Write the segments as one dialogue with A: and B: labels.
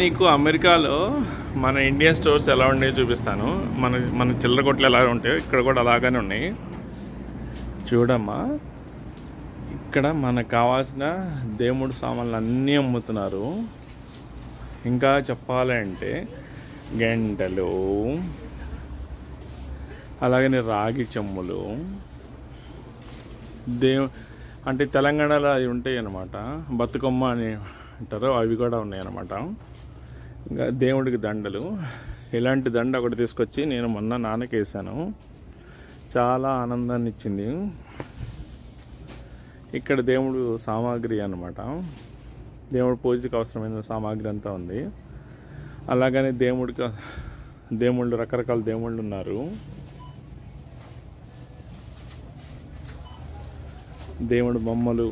A: నీకు అమెరికాలో మన ఇండియన్ స్టోర్స్ ఎలా ఉన్నాయో చూపిస్తాను. మన చిల్లర కొట్లు ఎలా ఉంటాయో ఇక్కడ కూడా అలాగానే ఉన్నాయి. చూడమ్మా, ఇక్కడ మనకు కావాల్సిన దేవుడు సామాన్లు అన్నీ అమ్ముతున్నారు. ఇంకా చెప్పాలంటే గంటలు, అలాగనే రాగి చెమ్ములు, అంటే తెలంగాణలో అవి ఉంటాయి అన్నమాట, బతుకమ్మ అని అంటారు, అవి కూడా ఉన్నాయి అన్నమాట. ఇంకా దేవుడికి దండలు, ఇలాంటి దండ ఒకటి తీసుకొచ్చి నేను మొన్న నాన్నకి వేసాను, చాలా ఆనందాన్ని ఇచ్చింది. ఇక్కడ దేవుడు సామాగ్రి అన్నమాట, దేవుడు పూజకి అవసరమైన సామాగ్రి అంతా ఉంది. అలాగనే దేవుళ్ళు రకరకాల దేవుళ్ళు ఉన్నారు. దేవుడు బొమ్మలు,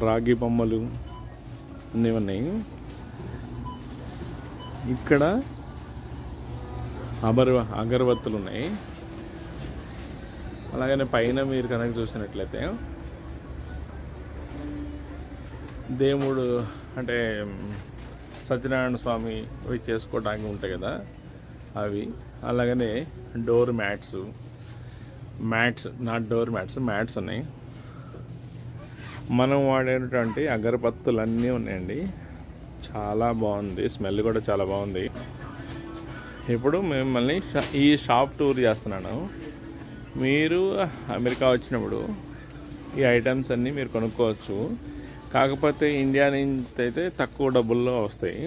A: రాగి బొమ్మలు అన్నీ ఉన్నాయి. ఇక్కడ అగరబత్తులు ఉన్నాయి. అలాగనే పైన మీరు కనుక చూసినట్లయితే దేవుడు అంటే సత్యనారాయణ స్వామి అవి చేసుకోవడానికి ఉంటాయి కదా అవి. అలాగనే door mats, not door mats ఉన్నాయి. మనం వాడేటువంటి అగరబత్తులు అన్నీ ఉన్నాయండి. చాలా బాగుంది, స్మెల్ కూడా చాలా బాగుంది. ఇప్పుడు మిమ్మల్ని ఈ షాప్ టూర్ చేస్తున్నాను. మీరు అమెరికా వచ్చినప్పుడు ఈ ఐటమ్స్ అన్నీ మీరు కొనుక్కోవచ్చు. కాకపోతే ఇండియా నుంచి అయితే తక్కువ డబ్బుల్లో వస్తాయి,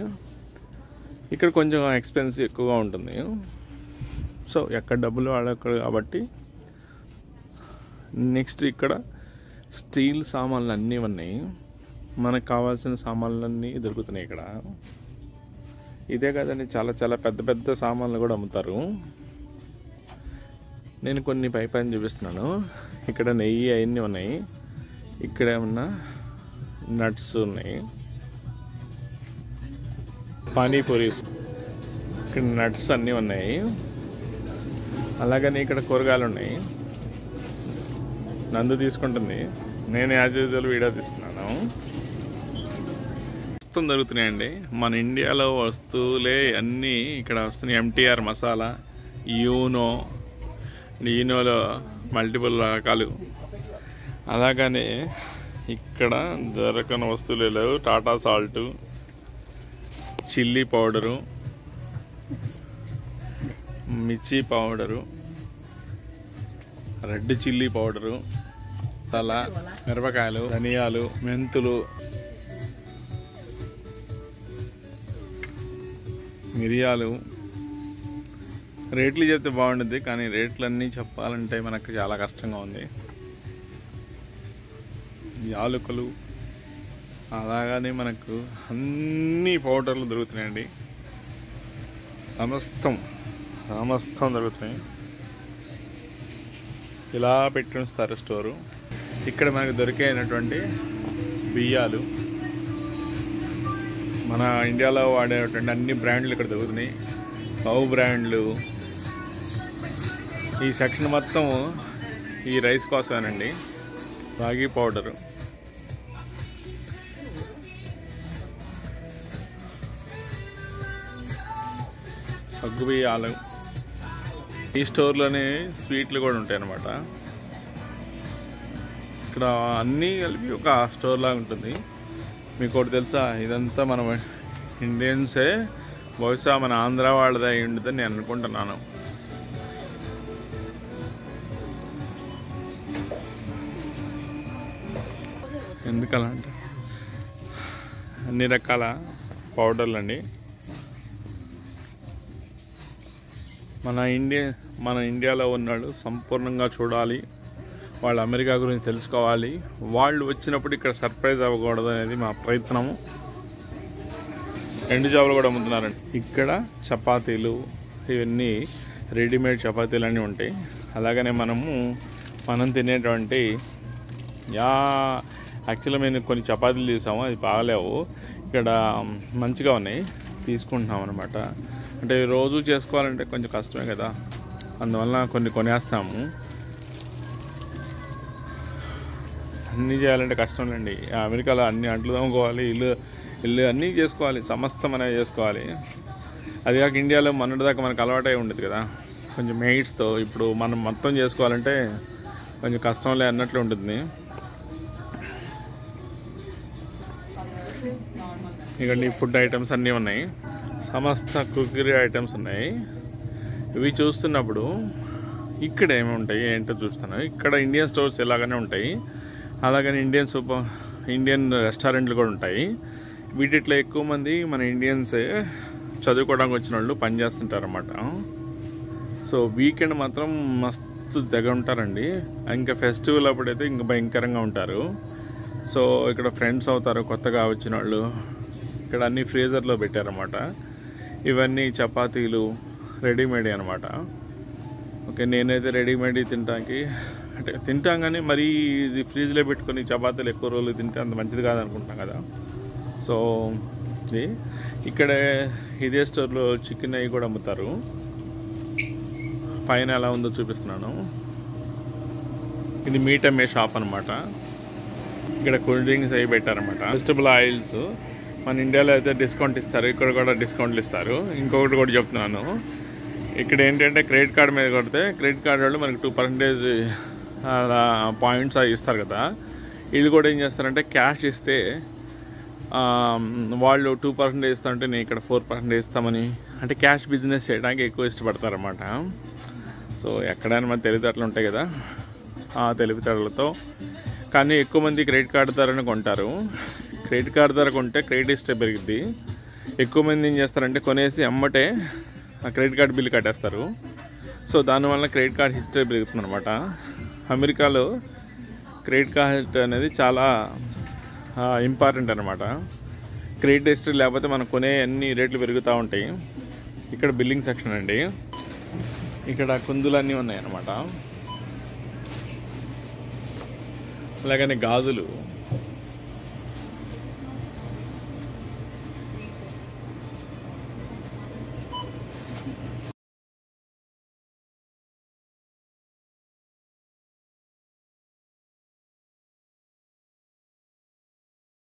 A: ఇక్కడ కొంచెం ఎక్స్పెన్సివ్ ఎక్కువగా ఉంటుంది. సో ఎక్కడ డబ్బులు వాడక్కడ కాబట్టి నెక్స్ట్ ఇక్కడ స్టీల్ సామాన్లు అన్నీ ఉన్నాయి. మనకు కావాల్సిన సామాన్లన్నీ దొరుకుతున్నాయి ఇక్కడ. ఇదే కదండి, చాలా చాలా పెద్ద పెద్ద సామాన్లు కూడా అమ్ముతారు. నేను కొన్ని పైన చూపిస్తున్నాను. ఇక్కడ నెయ్యి అవన్నీ ఉన్నాయి. ఇక్కడ ఏమన్నా నట్స్ ఉన్నాయి, పానీపూరీస్, ఇక్కడ నట్స్ అన్నీ ఉన్నాయి. అలాగని ఇక్కడ కూరగాయలు ఉన్నాయి. నందు తీసుకుంటుంది, నేను యాజ్ యూజువల్ వీడియో తీస్తున్నాను. వస్తువులు దొరుకుతున్నాయండి. మన ఇండియాలో వస్తువులే అన్నీ ఇక్కడ వస్తున్నాయి. ఎంటీఆర్ మసాలా, యూనోలో మల్టిపుల్ రకాలు. అలాగనే ఇక్కడ దొరకని వస్తువులే లేవు. టాటా సాల్ట్, చిల్లీ పౌడరు, మిర్చి పౌడరు, రెడ్ చిల్లీ పౌడరు, మిరపకాయలు, ధనియాలు, మెంతులు, మిరియాలు. రేట్లు చెప్తే బాగుంటుంది, కానీ రేట్లన్నీ చెప్పాలంటే మనకు చాలా కష్టంగా ఉంది. యాలకులు, అలాగనే మనకు అన్ని పౌడర్లు దొరుకుతున్నాయండి. సమస్తం దొరుకుతున్నాయి. ఇలా పెట్టి ఉంచుతారు స్టోరు. ఇక్కడ మనకు దొరికేటువంటి బియ్యాలు, మన ఇండియాలో వాడేటువంటి అన్ని బ్రాండ్లు ఇక్కడ దొరుకుతున్నాయి. కౌ బ్రాండ్లు. ఈ సెక్షన్ మొత్తం ఈ రైస్ కోసమేనండి. రాగి పౌడరు, సగ్గు బియ్యాలు. ఈ స్టోర్లోనే స్వీట్లు కూడా ఉంటాయి అన్నమాట. ఇక్కడ అన్నీ కలిపి ఒక స్టోర్ లాగా ఉంటుంది. మీకు ఒకటి తెలుసా, ఇదంతా మనం ఇండియన్సే, బహుశా మన ఆంధ్ర వాళ్ళది అయి ఉండదని నేను అనుకుంటున్నాను. ఎందుకలా అంటే అన్ని రకాల పౌడర్లు అండి. మన ఇండియాలో ఉన్నాడు సంపూర్ణంగా చూడాలి, వాళ్ళు అమెరికా గురించి తెలుసుకోవాలి, వాళ్ళు వచ్చినప్పుడు ఇక్కడ సర్ప్రైజ్ అవ్వకూడదు అనేది మా ప్రయత్నము. ఎండు చేపలు కూడా అమ్ముతున్నారండి. ఇక్కడ చపాతీలు, ఇవన్నీ రెడీమేడ్ చపాతీలు అన్నీ ఉంటాయి. అలాగనే మనం తినేటువంటి యాక్చువల్గా మేము కొన్ని చపాతీలు తీసాము, అది బాగలేవు. ఇక్కడ మంచిగా ఉన్నాయి, తీసుకుంటున్నాం అనమాట. అంటే రోజు చేసుకోవాలంటే కొంచెం కష్టమే కదా, అందువల్ల కొన్ని కొనేస్తాము. అన్నీ చేయాలంటే కష్టం లేండి. అమెరికాలో అన్ని అంట్లు తోముకోవాలి, ఇల్లు అన్నీ చేసుకోవాలి, సమస్తం అనేది చేసుకోవాలి. అది కాక ఇండియాలో మొన్నటిదాకా మనకు అలవాటై ఉండదు కదా, కొంచెం మెయిడ్స్తో. ఇప్పుడు మనం మొత్తం చేసుకోవాలంటే కొంచెం కష్టంలే అన్నట్లు ఉంటుంది. ఇక్కడ ఫుడ్ ఐటమ్స్ అన్నీ ఉన్నాయి, సమస్త కుకరీ ఐటమ్స్ ఉన్నాయి. ఇవి చూస్తున్నప్పుడు ఇక్కడ ఏమి ఉంటాయి ఏంటో చూస్తాను. ఇక్కడ ఇండియన్ స్టోర్స్ ఎలాగనే ఉంటాయి, అలాగని ఇండియన్ రెస్టారెంట్లు కూడా ఉంటాయి. వీటిలో ఎక్కువ మంది మన ఇండియన్సే చదువుకోవడానికి వచ్చిన వాళ్ళు పనిచేస్తుంటారు అన్నమాట. సో వీకెండ్ మాత్రం మస్తు తెగ ఉంటారండి. ఇంకా ఫెస్టివల్ అప్పుడైతే ఇంకా భయంకరంగా ఉంటారు. సో ఇక్కడ ఫ్రెండ్స్ అవుతారు కొత్తగా వచ్చిన వాళ్ళు. ఇక్కడ అన్నీ ఫ్రీజర్లో పెట్టారన్నమాట. ఇవన్నీ చపాతీలు రెడీమేడ్ అనమాట. ఓకే, నేనైతే రెడీమేడ్ తినడానికి అంటే తింటాం, కానీ మరీ ఇది ఫ్రిడ్జ్లో పెట్టుకొని చపాతీలు ఎక్కువ రోజులు తింటే అంత మంచిది కాదనుకుంటున్నాం కదా. సో ఇక్కడ ఇదే స్టోర్లో చికెన్ అవి కూడా అమ్ముతారు. పైన ఎలా ఉందో చూపిస్తున్నాను. ఇది మీట్ అమ్మే షాప్ అనమాట. ఇక్కడ కూల్ డ్రింక్స్ అవి పెట్టారనమాట. వెజిటబుల్ ఆయిల్స్ మన ఇండియాలో అయితే డిస్కౌంట్ ఇస్తారు, ఇక్కడ కూడా డిస్కౌంట్లు ఇస్తారు. ఇంకొకటి కూడా చెప్తున్నాను, ఇక్కడ ఏంటంటే క్రెడిట్ కార్డ్ మీద కొడితే క్రెడిట్ కార్డ్ వాళ్ళు మనకి 2% అలా పాయింట్స్ అవి ఇస్తారు కదా. వీళ్ళు కూడా ఏం చేస్తారంటే క్యాష్ ఇస్తే వాళ్ళు 2% ఇస్తారంటే నేను ఇక్కడ 4% ఇస్తామని, అంటే క్యాష్ బిజినెస్ చేయడానికి ఎక్కువ ఇష్టపడతారన్నమాట. సో ఎక్కడైనా మన తెలివితేటలు ఉంటాయి కదా, ఆ తెలివితేటలతో. కానీ ఎక్కువ మంది క్రెడిట్ కార్డు ధరను కొంటారు. క్రెడిట్ కార్డు ధర కొంటే క్రెడిట్ హిస్టరీ పెరిగిద్ది. ఎక్కువ మంది ఏం చేస్తారంటే కొనేసి అమ్మటే ఆ క్రెడిట్ కార్డు బిల్లు కట్టేస్తారు. సో దానివల్ల క్రెడిట్ కార్డ్ హిస్టరీ పెరుగుతుంది అనమాట. అమెరికాలో క్రెడిట్ కార్డ్ అనేది చాలా ఇంపార్టెంట్ అనమాట. క్రెడిట్ హిస్టరీ లేకపోతే మనం కొనే అన్ని రేట్లు పెరుగుతూ ఉంటాయి. ఇక్కడ బిల్లింగ్ సెక్షన్ అండి. ఇక్కడ కుందులు అన్నీ ఉన్నాయి అన్నమాట. అలాగనే గాజులు